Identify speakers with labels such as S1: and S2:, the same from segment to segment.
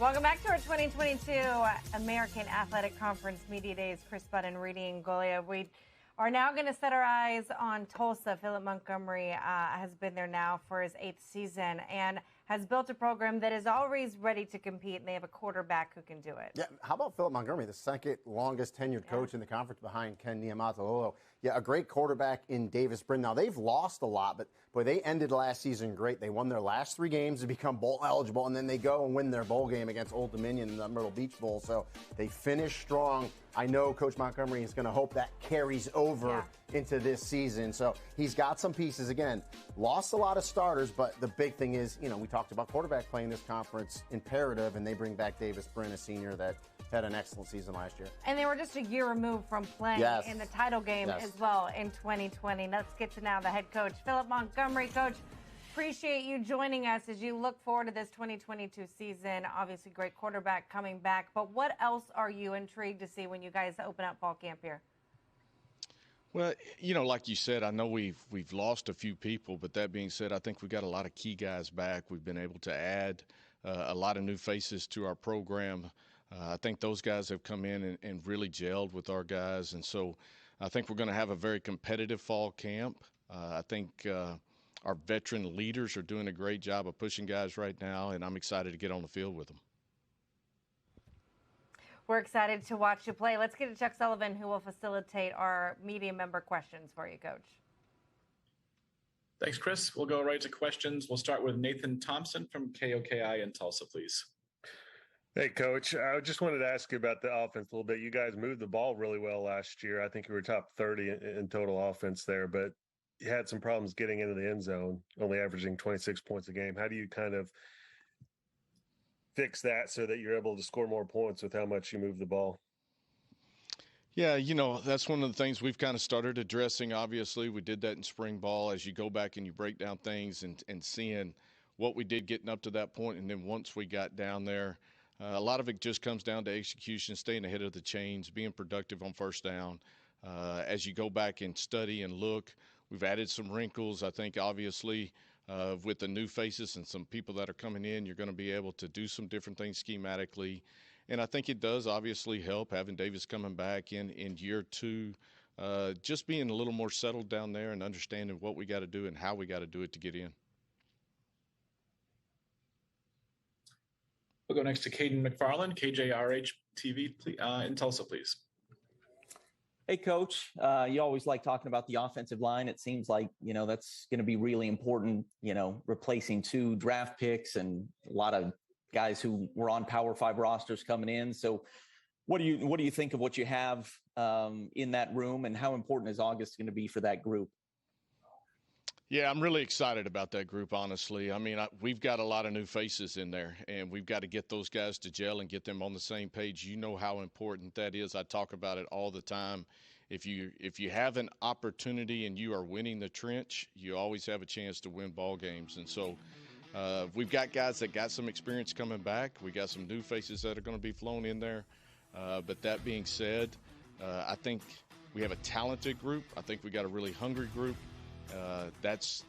S1: Welcome back to our 2022 American Athletic Conference Media Days. Chris Budd and Reedy Angolia. We are now going to set our eyes on Tulsa. Philip Montgomery has been there now for his 8th season and has built a program that is always ready to compete, and they have a quarterback who can do it.
S2: Yeah, how about Philip Montgomery, the second longest tenured coach in the conference behind Ken Niumatalolo? Yeah, a great quarterback in Davis Brin. Now, they've lost a lot, but, boy, they ended last season great. They won their last 3 games to become bowl eligible, and then they go and win their bowl game against Old Dominion in the Myrtle Beach Bowl. So they finished strong. I know Coach Montgomery is going to hope that carries over into this season. So he's got some pieces. Again, lost a lot of starters, but the big thing is, you know, we talked about quarterback play in this conference imperative, and they bring back Davis Brin, a senior that had an excellent season last year.
S1: And they were just a year removed from playing in the title game as well in 2020. Let's get to now the head coach, Philip Montgomery. Coach, appreciate you joining us as you look forward to this 2022 season. Obviously, great quarterback coming back. But what else are you intrigued to see when you guys open up fall camp here?
S3: Well, you know, like you said, I know we've lost a few people, but that being said, I think we got a lot of key guys back. We've been able to add a lot of new faces to our program. I think those guys have come in and really gelled with our guys, and so I think we're going to have a very competitive fall camp. I think our veteran leaders are doing a great job of pushing guys right now, and I'm excited to get on the field with them.
S1: We're excited to watch you play. Let's get to Chuck Sullivan, who will facilitate our media member questions for you, Coach.
S4: Thanks, Chris. We'll go right to questions. We'll start with Nathan Thompson from KOKI in Tulsa, please.
S5: Hey, Coach. I just wanted to ask you about the offense a little bit. You guys moved the ball really well last year. I think you were top 30 in total offense there, but you had some problems getting into the end zone, only averaging 26 points a game. How do you kind of fix that so that you're able to score more points with how much you move the ball?
S3: Yeah, you know, that's one of the things we've kind of started addressing. Obviously, we did that in spring ball as you go back and you break down things and seeing what we did getting up to that point. And then once we got down there, a lot of it just comes down to execution, staying ahead of the chains, being productive on first down. As you go back and study and look, we've added some wrinkles. I think obviously with the new faces and some people that are coming in, you're going to be able to do some different things schematically. And I think it does obviously help having Davis coming back in year 2, just being a little more settled down there and understanding what we got to do and how we got to do it to get in.
S4: We'll go next to Caden McFarland, KJRH TV in Tulsa, please.
S6: Hey, Coach, you always like talking about the offensive line. It seems like, you know, that's going to be really important, you know, replacing 2 draft picks and a lot of guys who were on Power 5 rosters coming in. So what do you think of what you have in that room, and how important is August going to be for that group?
S3: Yeah, I'm really excited about that group, honestly. I mean, we've got a lot of new faces in there, and we've got to get those guys to gel and get them on the same page. You know how important that is. I talk about it all the time. If you have an opportunity and you are winning the trench, you always have a chance to win ball games. And so we've got guys that got some experience coming back. We got some new faces that are going to be flown in there. But that being said, I think we have a talented group. I think we got a really hungry group. That's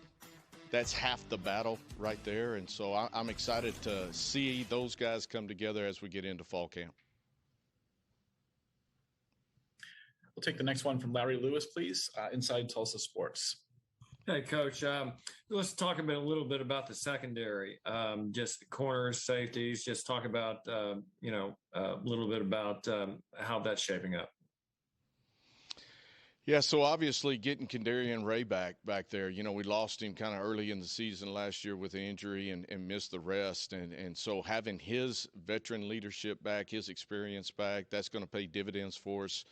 S3: half the battle right there. And so I'm excited to see those guys come together as we get into fall camp.
S4: We'll take the next one from Larry Lewis, please, inside Tulsa Sports.
S7: Hey, Coach. Let's talk a little bit about the secondary, just corners, safeties. Just talk about, a little bit about how that's shaping up.
S3: Yeah, so obviously getting Kendarian Ray back there, you know, we lost him kind of early in the season last year with the injury and missed the rest. And so having his veteran leadership back, his experience back, that's going to pay dividends for us.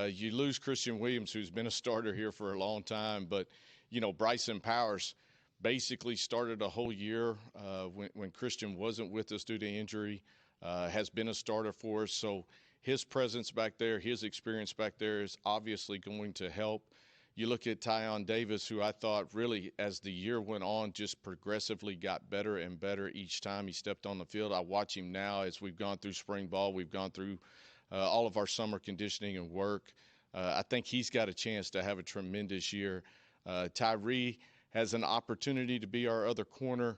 S3: You lose Christian Williams, who's been a starter here for a long time, but, you know, Bryson Powers basically started a whole year when Christian wasn't with us due to injury, has been a starter for us. So his presence back there, his experience back there is obviously going to help. You look at Tyon Davis, who I thought really, as the year went on, just progressively got better and better each time he stepped on the field. I watch him now as we've gone through spring ball. We've gone through all of our summer conditioning and work. I think he's got a chance to have a tremendous year. Tyree has an opportunity to be our other corner.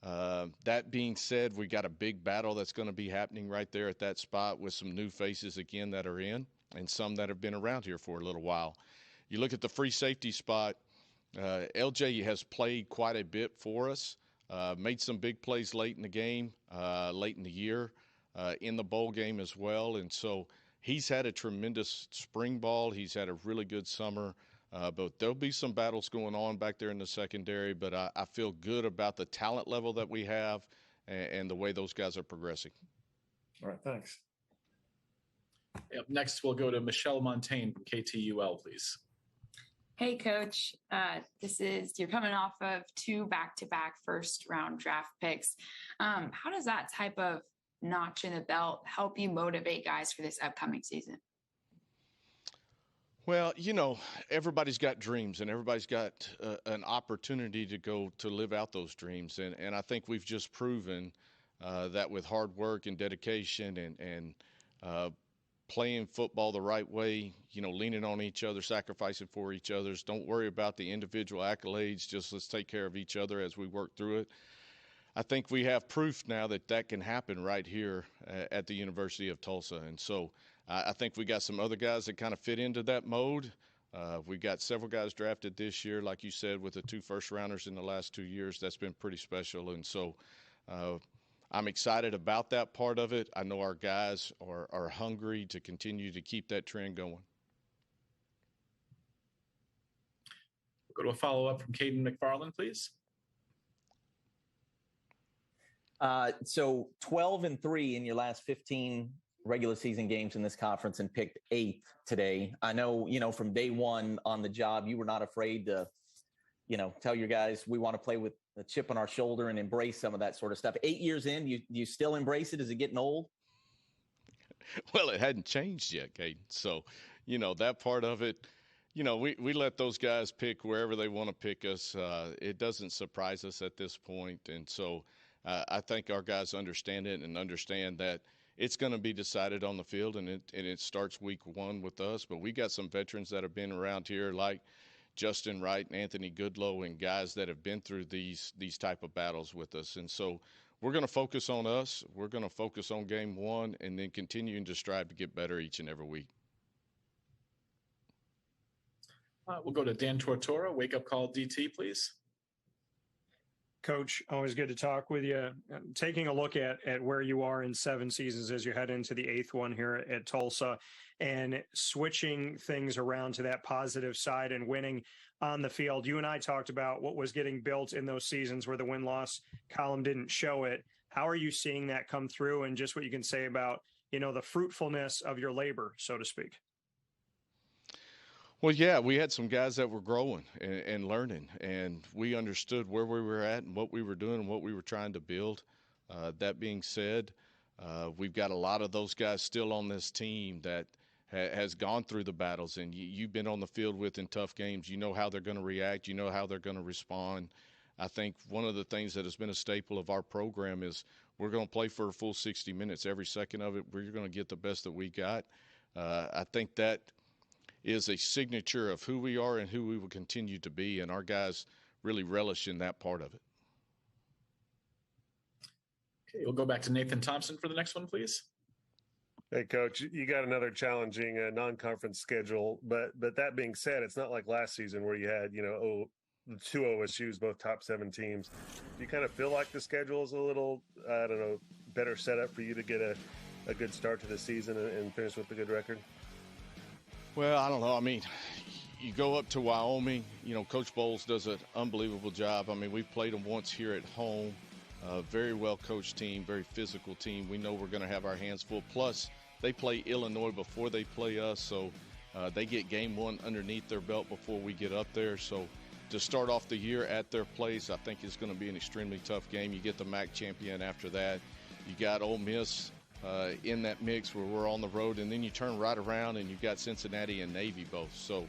S3: That being said, we got a big battle that's going to be happening right there at that spot with some new faces again that are in and some that have been around here for a little while. You look at the free safety spot, LJ has played quite a bit for us, made some big plays late in the game, late in the year, in the bowl game as well. And so he's had a tremendous spring ball. He's had a really good summer. But there'll be some battles going on back there in the secondary, but I feel good about the talent level that we have and the way those guys are progressing.
S7: All right, thanks.
S4: Up next, we'll go to Michelle Montaigne from KTUL, please.
S8: Hey, Coach. You're coming off of 2 back-to-back first-round draft picks. How does that type of notch in the belt help you motivate guys for this upcoming season?
S3: Well, everybody's got dreams and everybody's got an opportunity to go to live out those dreams. And I think we've just proven that with hard work and dedication and playing football the right way, leaning on each other, sacrificing for each other. Don't worry about the individual accolades. Just let's take care of each other as we work through it. I think we have proof now that can happen right here at the University of Tulsa. And so I think we got some other guys that kind of fit into that mode. We got several guys drafted this year, like you said, with the 2 first-rounders in the last 2 years. That's been pretty special. And so I'm excited about that part of it. I know our guys are hungry to continue to keep that trend going.
S4: We'll go to a follow-up from Caden McFarland, please.
S6: So 12-3 in your last 15 regular season games in this conference and picked 8th today. I know, from day one on the job, you were not afraid to, tell your guys we want to play with a chip on our shoulder and embrace some of that sort of stuff. 8 years in, you still embrace it? Is it getting old?
S3: Well, it hadn't changed yet, Caden. So, that part of it, we let those guys pick wherever they want to pick us. It doesn't surprise us at this point. And so I think our guys understand it and understand that it's going to be decided on the field, and it starts week 1 with us. But we got some veterans that have been around here like Justin Wright and Anthony Goodlow and guys that have been through these type of battles with us. And so we're going to focus on us. We're going to focus on game 1 and then continuing to strive to get better each and every week.
S4: We'll go to Dan Tortora. Wake up call DT, please.
S9: Coach, always good to talk with you. Taking a look at where you are in 7 seasons as you head into the 8th one here at Tulsa and switching things around to that positive side and winning on the field. You and I talked about what was getting built in those seasons where the win-loss column didn't show it. How are you seeing that come through, and just what you can say about, the fruitfulness of your labor, so to speak?
S3: Well, yeah, we had some guys that were growing and learning, and we understood where we were at and what we were doing and what we were trying to build. That being said, we've got a lot of those guys still on this team that has gone through the battles, and you've been on the field with in tough games. You know how they're going to react. You know how they're going to respond. I think one of the things that has been a staple of our program is we're going to play for a full 60 minutes. Every second of it, we're going to get the best that we got. I think that is a signature of who we are and who we will continue to be, and our guys really relish in that part of it.
S4: Okay, we'll go back to Nathan Thompson for the next one, please.
S5: Hey, Coach, you got another challenging non-conference schedule, but that being said, it's not like last season where you had, the 2 OSUs, both top 7 teams. Do you kind of feel like the schedule is a little, better setup for you to get a good start to the season and finish with a good record?
S3: Well, I don't know. I mean, you go up to Wyoming, Coach Bowles does an unbelievable job. I mean, we've played them once here at home. Very well-coached team, very physical team. We know we're going to have our hands full. Plus, they play Illinois before they play us, so they get game 1 underneath their belt before we get up there. So to start off the year at their place, I think it's going to be an extremely tough game. You get the MAC champion after that. You got Ole Miss in that mix where we're on the road, and then you turn right around and you've got Cincinnati and Navy both. So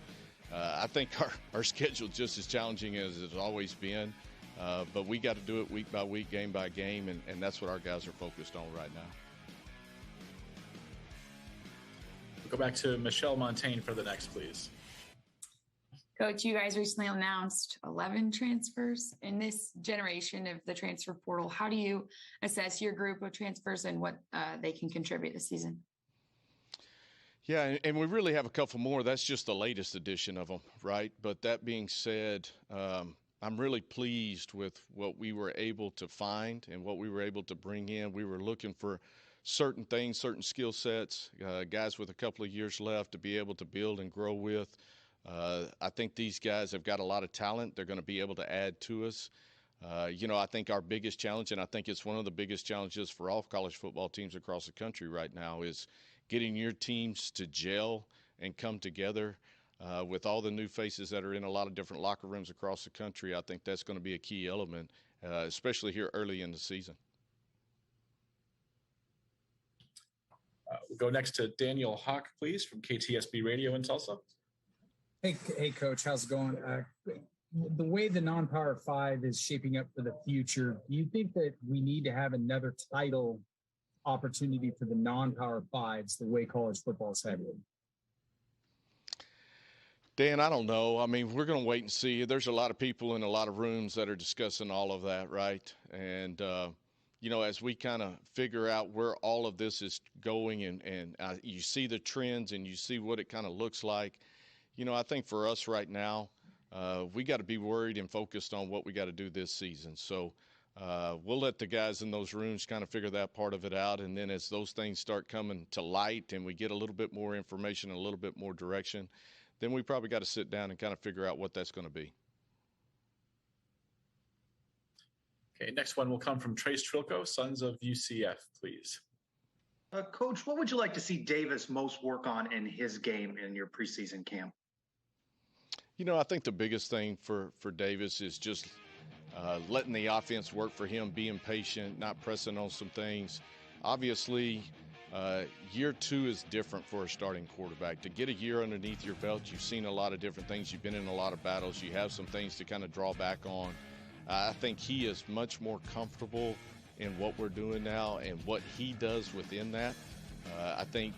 S3: I think our schedule is just as challenging as it's always been, but we got to do it week by week, game by game, and that's what our guys are focused on right now.
S4: We'll go back to Michelle Montaigne for the next, please.
S8: Coach, you guys recently announced 11 transfers in this generation of the transfer portal. How do you assess your group of transfers and what they can contribute this season?
S3: Yeah, and we really have a couple more. That's just the latest edition of them, right? But that being said, I'm really pleased with what we were able to find and what we were able to bring in. We were looking for certain things, certain skill sets, guys with a couple of years left to be able to build and grow with. I think these guys have got a lot of talent. They're going to be able to add to us. I think our biggest challenge, and I think it's one of the biggest challenges for all college football teams across the country right now, is getting your teams to gel and come together. With all the new faces that are in a lot of different locker rooms across the country, I think that's going to be a key element, especially here early in the season.
S4: We'll go next to Daniel Hawk, please, from KTSB Radio in Tulsa.
S10: Hey, Coach, how's it going? The way the NonPower 5 is shaping up for the future, do you think that we need to have another title opportunity for the NonPower 5s the way college football is headed?
S3: Dan, I don't know. I mean, we're going to wait and see. There's a lot of people in a lot of rooms that are discussing all of that, right? And, as we kind of figure out where all of this is going and you see the trends and you see what it kind of looks like, I think for us right now, we got to be worried and focused on what we got to do this season. So we'll let the guys in those rooms kind of figure that part of it out. And then as those things start coming to light and we get a little bit more information, a little bit more direction, then we probably got to sit down and kind of figure out what that's going to be.
S4: Okay, next one will come from Trace Trilko, Sons of UCF, please.
S11: Coach, what would you like to see Davis most work on in his game in your preseason camp?
S3: I think the biggest thing for Davis is just letting the offense work for him, being patient, not pressing on some things. Obviously, year two is different for a starting quarterback. To get a year underneath your belt, you've seen a lot of different things. You've been in a lot of battles. You have some things to kind of draw back on. I think he is much more comfortable in what we're doing now and what he does within that. I think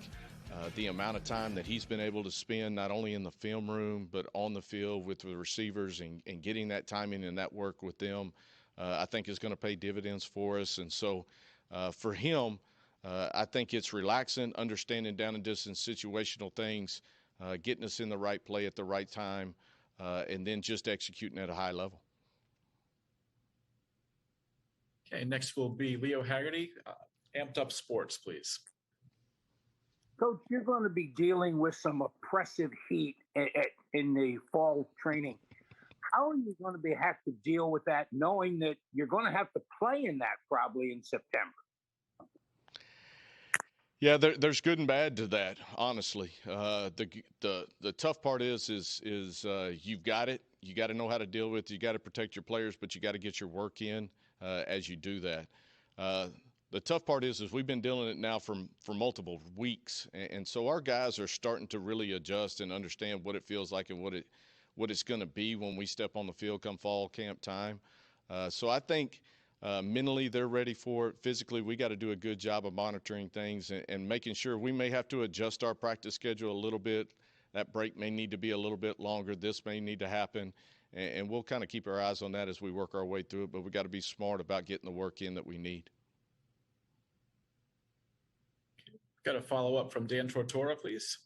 S3: the amount of time that he's been able to spend not only in the film room but on the field with the receivers and getting that timing and that work with them, I think is going to pay dividends for us. And so for him, I think it's relaxing, understanding down and distance situational things, getting us in the right play at the right time, and then just executing at a high level.
S4: Okay, next will be Leo Haggerty, Amped Up Sports, please.
S12: Coach, you're going to be dealing with some oppressive heat in the fall training. How are you going to have to deal with that, knowing that you're going to have to play in that probably in September?
S3: Yeah, there's good and bad to that, honestly. The tough part is you've got it. You got to know how to deal with it. You got to protect your players, but you got to get your work in as you do that. The tough part is we've been dealing it now for multiple weeks, and so our guys are starting to really adjust and understand what it feels like and what it's going to be when we step on the field come fall camp time. So I think mentally they're ready for it. Physically, we got to do a good job of monitoring things and making sure we may have to adjust our practice schedule a little bit. That break may need to be a little bit longer. This may need to happen, and we'll kind of keep our eyes on that as we work our way through it. But we got to be smart about getting the work in that we need.
S4: Got a follow-up from Dan Tortora, please.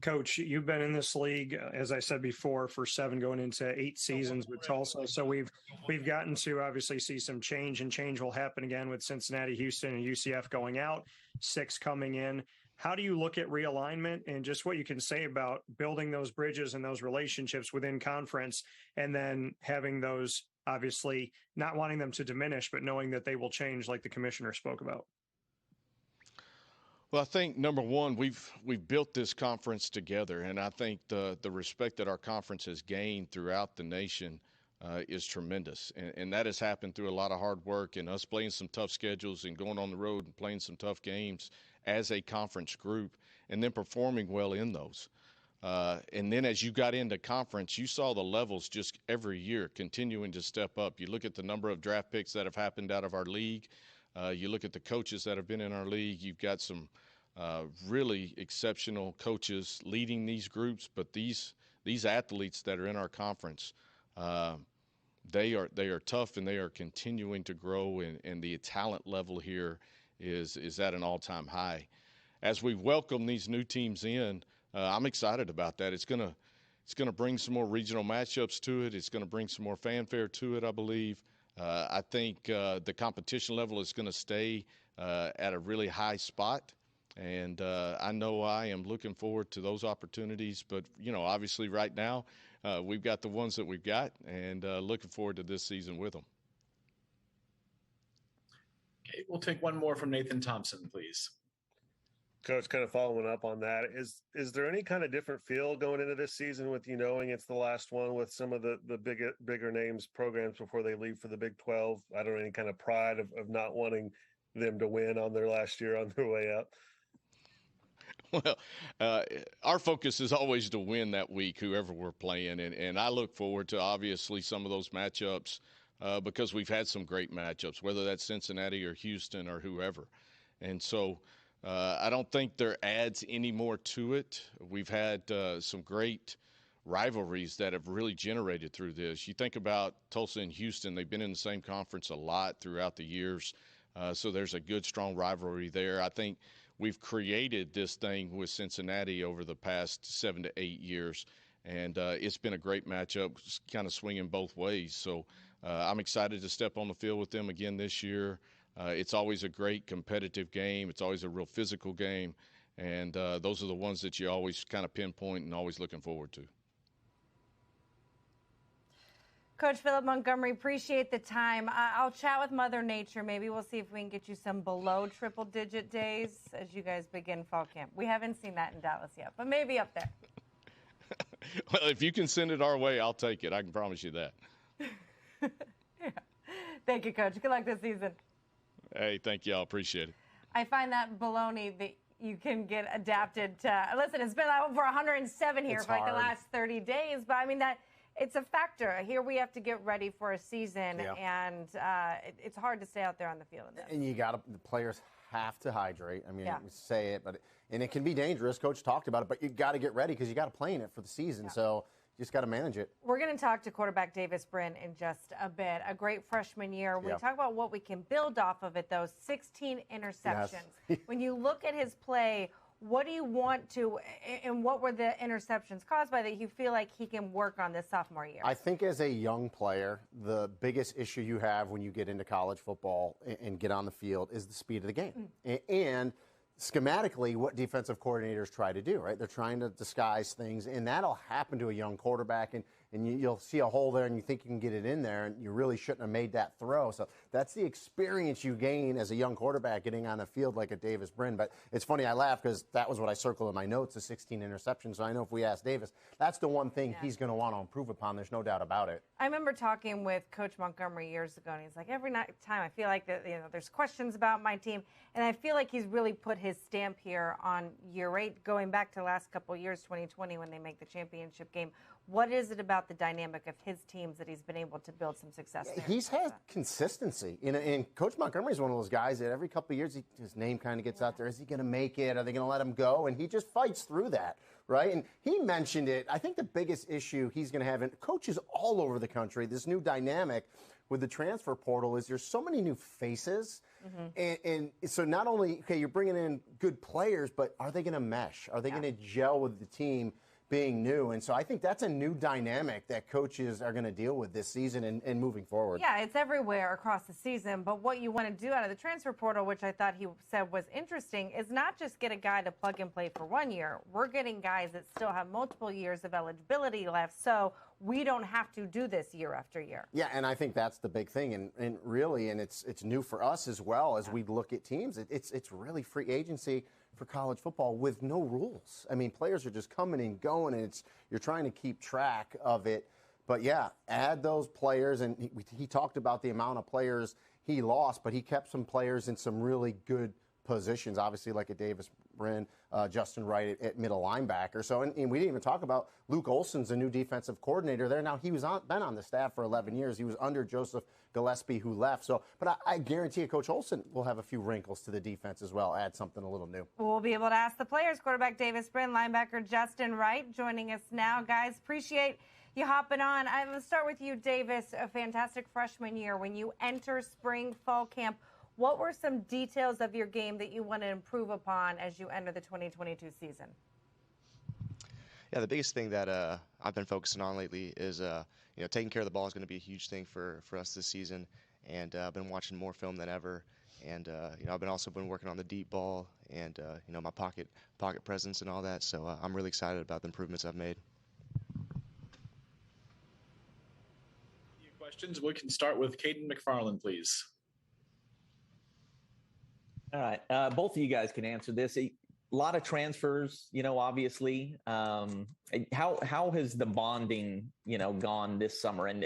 S9: Coach, you've been in this league, as I said before, for 7 going into 8 seasons with Tulsa. So we've gotten to obviously see some change, and change will happen again with Cincinnati, Houston, and UCF going out, 6 coming in. How do you look at realignment and just what you can say about building those bridges and those relationships within conference, and then having those, obviously not wanting them to diminish, but knowing that they will change like the commissioner spoke about?
S3: Well, I think number one, we've built this conference together, and I think the respect that our conference has gained throughout the nation is tremendous, and that has happened through a lot of hard work and us playing some tough schedules and going on the road and playing some tough games as a conference group, and then performing well in those. And then as you got into conference, you saw the levels just every year continuing to step up. You look at the number of draft picks that have happened out of our league. You look at the coaches that have been in our league. You've got some really exceptional coaches leading these groups, but these these athletes that are in our conference, they are tough, and they are continuing to grow, and the talent level here is at an all-time high. As we welcome these new teams in, I'm excited about that. It's gonna bring some more regional matchups to it. It's gonna bring some more fanfare to it, I believe. I think the competition level is gonna stay at a really high spot, and I know I am looking forward to those opportunities. But obviously, right now, we've got the ones that we've got, and looking forward to this season with them.
S4: Okay, we'll take one more from Nathan Thompson, please.
S5: Coach, kind of following up on that, is there any kind of different feel going into this season with knowing it's the last one with some of the bigger names programs before they leave for the Big 12? I don't know, any kind of pride of not wanting them to win on their last year on their way up?
S3: Well, our focus is always to win that week, whoever we're playing, and I look forward to obviously some of those matchups because we've had some great matchups, whether that's Cincinnati or Houston or whoever, and so. I don't think there adds any more to it. We've had some great rivalries that have really generated through this. You think about Tulsa and Houston, they've been in the same conference a lot throughout the years. So there's a good, strong rivalry there. I think we've created this thing with Cincinnati over the past 7 to 8 years. And it's been a great matchup, kind of swinging both ways. So I'm excited to step on the field with them again this year. It's always a great competitive game. It's always a real physical game. And those are the ones that you always kind of pinpoint and always looking forward to.
S1: Coach Philip Montgomery, appreciate the time. I'll chat with Mother Nature. Maybe we'll see if we can get you some below triple-digit days as you guys begin fall camp. We haven't seen that in Dallas yet, but maybe up there.
S3: Well, if you can send it our way, I'll take it. I can promise you that.
S1: Yeah. Thank you, Coach. Good luck this season.
S3: Hey, thank you all. Appreciate it.
S1: I find that baloney that you can get adapted to. Listen, it's been over 107 here for like the last 30 days, but I mean that it's a factor. Here we have to get ready for a season, and it's hard to stay out there on the field.
S2: And the players have to hydrate. I mean, we say it, and it can be dangerous. Coach talked about it, but you got to get ready because you got to play in it for the season. So. You just got to manage it. We're
S1: going to talk to quarterback Davis Brin in just a bit. A great freshman year. We talk about what we can build off of it, though. 16 interceptions. Yes. When you look at his play, what do you want to, and what were the interceptions caused by that you feel like he can work on this sophomore year?
S2: I think as a young player, the biggest issue you have when you get into college football and get on the field is the speed of the game. And schematically, what defensive coordinators try to do, right? They're trying to disguise things, and that'll happen to a young quarterback, and you'll see a hole there, and you think you can get it in there, and you really shouldn't have made that throw. So that's the experience you gain as a young quarterback getting on the field like a Davis Brin. But it's funny, I laugh because that was what I circled in my notes, the 16 interceptions. So I know if we ask Davis, that's the one thing he's going to want to improve upon. There's no doubt about it.
S1: I remember talking with Coach Montgomery years ago, and he's like, every time I feel like that, there's questions about my team, and I feel like he's really put his stamp here on year 8, going back to the last couple of years, 2020, when they make the championship game. What is it about the dynamic of his teams that he's been able to build some success there?
S2: He's had consistency. And Coach Montgomery is one of those guys that every couple of years his name kind of gets out there. Is he going to make it? Are they going to let him go? And he just fights through that, right? And he mentioned it. I think the biggest issue he's going to have, and coaches all over the country, this new dynamic with the transfer portal is there's so many new faces. And so not only, you're bringing in good players, but are they going to mesh? Are they going to gel with the team being new? And so I think that's a new dynamic that coaches are going to deal with this season and moving forward.
S1: Yeah, it's everywhere across the season. But what you want to do out of the transfer portal, which I thought he said was interesting, is not just get a guy to plug and play for 1 year. We're getting guys that still have multiple years of eligibility left. So we don't have to do this year after year.
S2: Yeah, and I think that's the big thing. And really, and it's new for us as well as we look at teams. It's really free agency for college football with no rules. I mean, players are just coming and going, and you're trying to keep track of it. But, yeah, add those players. And he talked about the amount of players he lost, but he kept some players in some really good positions, obviously like a Davis Brin, Justin Wright at middle linebacker. So, and we didn't even talk about Luke Olson's the new defensive coordinator there. Now, he was been on the staff for 11 years. He was under Joseph Gillespie, who left. So, but I guarantee you, Coach Olson will have a few wrinkles to the defense as well, add something a little new.
S1: We'll be able to ask the players, quarterback Davis Brin, linebacker Justin Wright, joining us now. Guys, appreciate you hopping on. I'm going to start with you, Davis, a fantastic freshman year. When you enter spring fall camp, what were some details of your game that you want to improve upon as you enter the 2022 season?
S13: Yeah, the biggest thing that I've been focusing on lately is, taking care of the ball is going to be a huge thing for us this season. And I've been watching more film than ever. And, I've also been working on the deep ball and, my pocket presence and all that. So I'm really excited about the improvements I've made.
S4: Questions? We can start with Caden McFarland, please.
S6: All right. Both of you guys can answer this. A lot of transfers, obviously. How has the bonding, gone this summer? And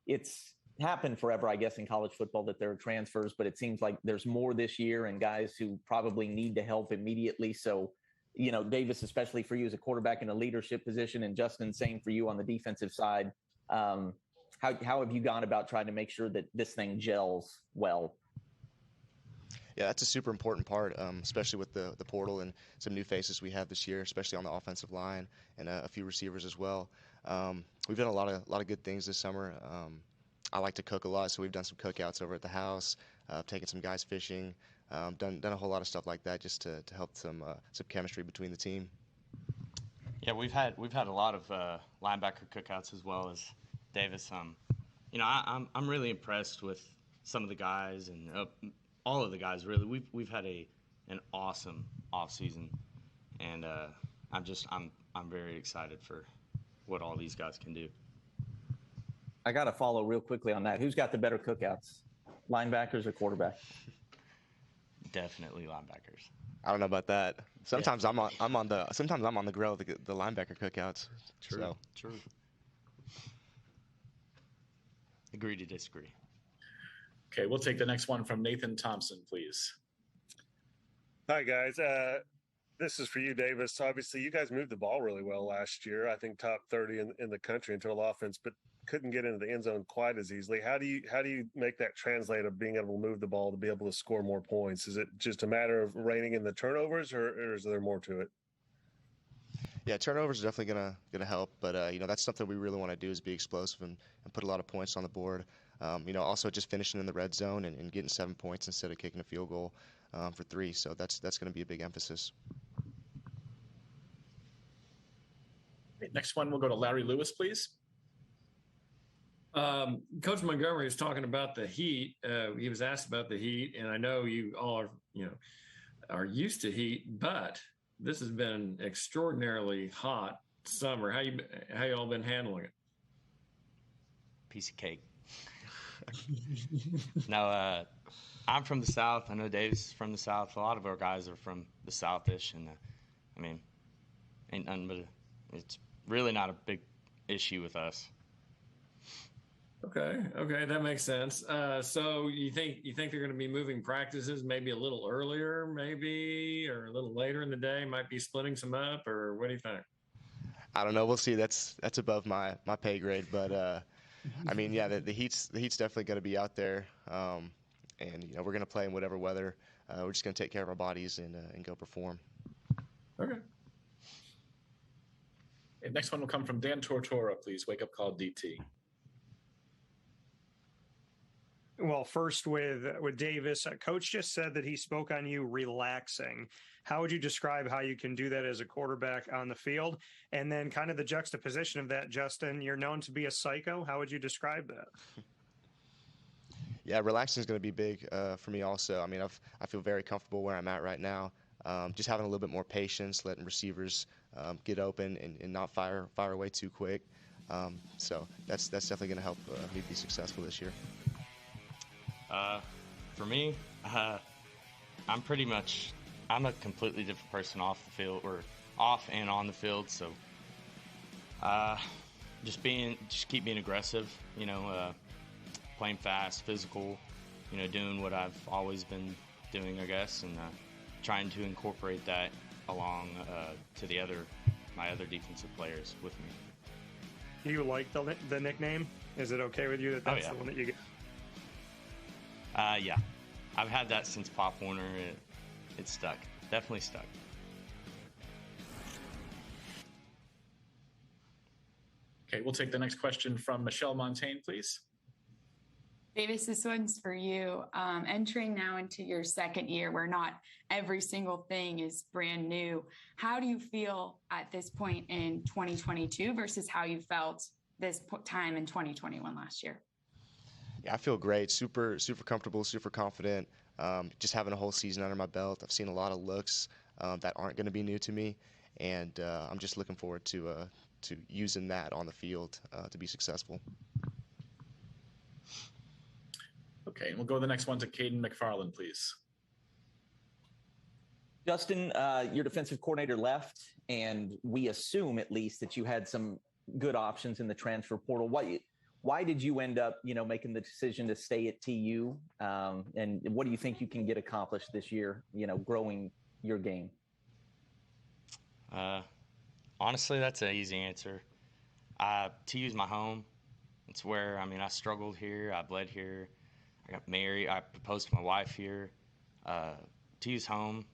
S6: it's happened forever, I guess, in college football that there are transfers, but it seems like there's more this year and guys who probably need to help immediately. So, Davis, especially for you as a quarterback in a leadership position, and Justin, same for you on the defensive side. How have you gone about trying to make sure that this thing gels well?
S13: Yeah, that's a super important part, especially with the portal and some new faces we have this year, especially on the offensive line and a few receivers as well. We've done a lot of good things this summer. I like to cook a lot, so we've done some cookouts over at the house, taken some guys fishing, done a whole lot of stuff like that just to help some chemistry between the team.
S14: Yeah, we've had a lot of linebacker cookouts as well as Davis. I'm really impressed with some of the guys and all of the guys. Really, we've had an awesome off season, and I'm very excited for what all these guys can do.
S6: I got to follow real quickly on that. Who's got the better cookouts, linebackers or quarterback?
S14: Definitely linebackers.
S13: I don't know about that. Sometimes I'm on the grill of the linebacker cookouts.
S14: True. Agree to disagree.
S4: Okay, we'll take the next one from Nathan Thompson, please.
S5: Hi, guys. This is for you, Davis. Obviously, you guys moved the ball really well last year. I think top 30 in the country in total offense, but couldn't get into the end zone quite as easily. How do you make that translate of being able to move the ball to be able to score more points? Is it just a matter of reining in the turnovers, or is there more to it?
S13: Yeah, turnovers are definitely gonna help, but that's something we really want to do is be explosive and put a lot of points on the board. Also just finishing in the red zone and getting 7 points instead of kicking a field goal for 3. So that's going to be a big emphasis.
S4: Next one, we'll go to Larry Lewis, please.
S7: Coach Montgomery was talking about the heat. He was asked about the heat, and I know you all are used to heat, but this has been extraordinarily hot summer. How you all been handling it?
S14: Piece of cake. No, I'm from the South. I know Dave's is from the South. A lot of our guys are from the South-ish, and ain't nothing but it's really not a big issue with us.
S7: Okay, that makes sense. So you think they're going to be moving practices maybe a little earlier, maybe, or a little later in the day? Might be splitting some up, or what do you think?
S13: I don't know. We'll see. That's above my pay grade, but the heat's definitely going to be out there, and we're going to play in whatever weather. We're just going to take care of our bodies and go perform.
S7: Okay.
S4: And next one will come from Dan Tortora, please. Wake up call DT.
S9: Well, first with Davis, Coach just said that he spoke on you relaxing. How would you describe how you can do that as a quarterback on the field? And then kind of the juxtaposition of that, Justin, you're known to be a psycho. How would you describe that?
S13: Yeah, relaxing is going to be big for me also. I feel very comfortable where I'm at right now. Just having a little bit more patience, letting receivers get open and not fire away too quick. So that's definitely going to help me be successful this year.
S14: For me, I'm a completely different person off the field, or off and on the field. So, just keep being aggressive, playing fast, physical, doing what I've always been doing, I guess. And, trying to incorporate that along to my other defensive players with me.
S9: Do you like the nickname? Is it okay with you that that's the one that you get?
S14: Yeah. I've had that since Pop Warner. It stuck. Definitely stuck.
S4: Okay, we'll take the next question from Michelle Montaigne, please.
S8: Davis, this one's for you. Entering now into your second year where not every single thing is brand new, how do you feel at this point in 2022 versus how you felt this time in 2021 last year?
S13: Yeah, I feel great. Super comfortable, super confident. Just having a whole season under my belt. I've seen a lot of looks that aren't going to be new to me, and I'm just looking forward to using that on the field to be successful.
S4: Okay, and we'll go to the next one to Caden McFarland, please.
S6: Justin, your defensive coordinator left, and we assume at least that you had some good options in the transfer portal. Why did you end up, making the decision to stay at TU? And what do you think you can get accomplished this year, growing your game?
S14: Honestly, that's an easy answer. TU's my home. It's where, I struggled here. I bled here. I got married. I proposed to my wife here. TU's home.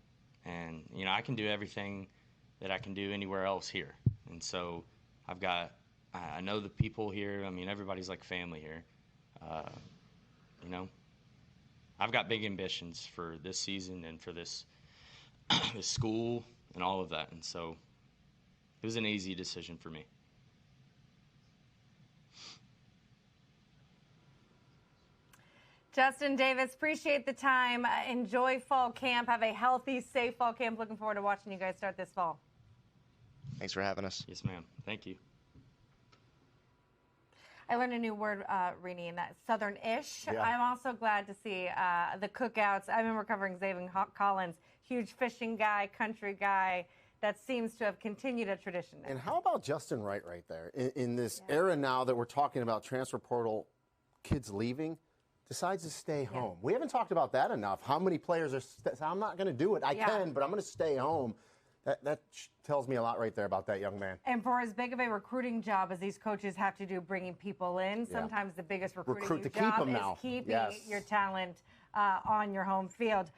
S14: And, I can do everything that I can do anywhere else here. And so I know the people here. Everybody's like family here. I've got big ambitions for this season and for this school and all of that. And so it was an easy decision for me.
S1: Justin, Davis, appreciate the time. Enjoy fall camp. Have a healthy, safe fall camp. Looking forward to watching you guys start this fall.
S13: Thanks for having us.
S14: Yes, ma'am. Thank you.
S1: I learned a new word, Rini, and that's Southern-ish.
S2: Yeah.
S1: I'm also glad to see the cookouts. I remember covering Zayvon Collins, huge fishing guy, country guy. That seems to have continued a tradition now.
S2: And how about Justin Wright right there? In this era now that we're talking about transfer portal kids leaving, decides to stay home. We haven't talked about that enough. How many players are I'm not going to do it. I can, but I'm going to stay home. That tells me a lot right there about that young man.
S1: And for as big of a recruiting job as these coaches have to do bringing people in, sometimes the biggest recruiting job is keeping your talent on your home field.